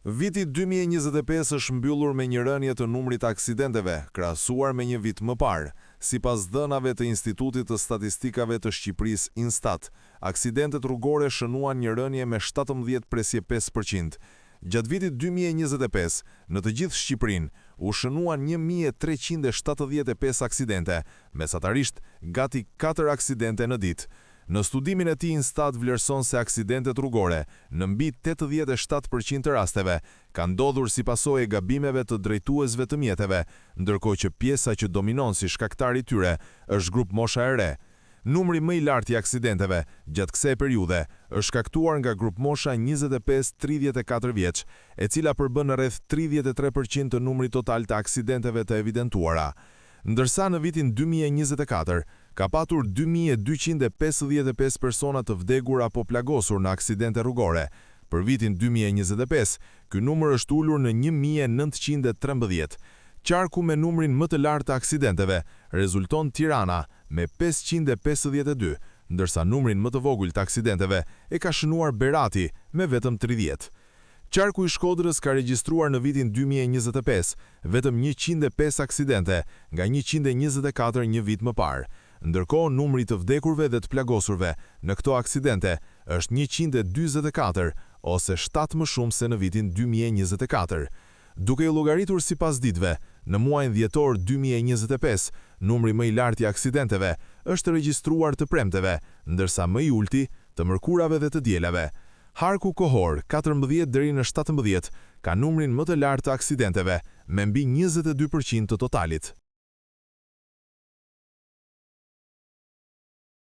Viti 2025 është mbyllur me një rënje të numrit aksidenteve, krahasuar me një vit më parë. Sipas dhënave të Institutit të Statistikave të Shqipërisë Instat, aksidentet rrugore shënuan një rënje me 17,5%. Gjatë vitit 2025, në të gjithë Shqipërinë, u shënuan 1375 aksidente, mesatarisht gati 4 aksidente në ditë. Në studimin e tij Instat vlerëson se aksidentet rrugore, në mbi 87% të rasteve, kanë ndodhur si pasojë e gabimeve të drejtuesve të mjeteve, ndërkohë që pjesa që dominon si shkaktar i tyre është grup mosha e re. Numri më i lartë i aksidenteve gjatë kësaj periudhe është shkaktuar nga grup mosha 25-34 vjeç, e cila përbën rreth 33% të numrit total të aksidenteve të evidentuara. Ndërsa në vitin 2024, ka patur 2255 persona të vdekur apo plagosur në aksidente rrugore. Për vitin 2025, ky numër është ulur në 1913. Qarku me numrin më të lartë të aksidenteve rezulton Tirana me 552, ndërsa numrin më të vogël të aksidenteve e ka shënuar Berati me vetëm 30. Qarku i Shkodrës ka regjistruar në vitin 2025 vetëm 105 aksidente nga 124 një vit më parë. Ndërkohë, numri të vdekurve dhe të plagosurve në këto aksidente është 144, ose 7 më shumë se në vitin 2024. Duke i llogaritur sipas ditëve, në muajin dhjetor 2025, numri më i lartë i aksidenteve është regjistruar të premteve, ndërsa më i ulti të mërkurave dhe të dielave. Harku kohor 14 deri në 17 ka numrin më të lartë të aksidenteve, me mbi 22% të totalit.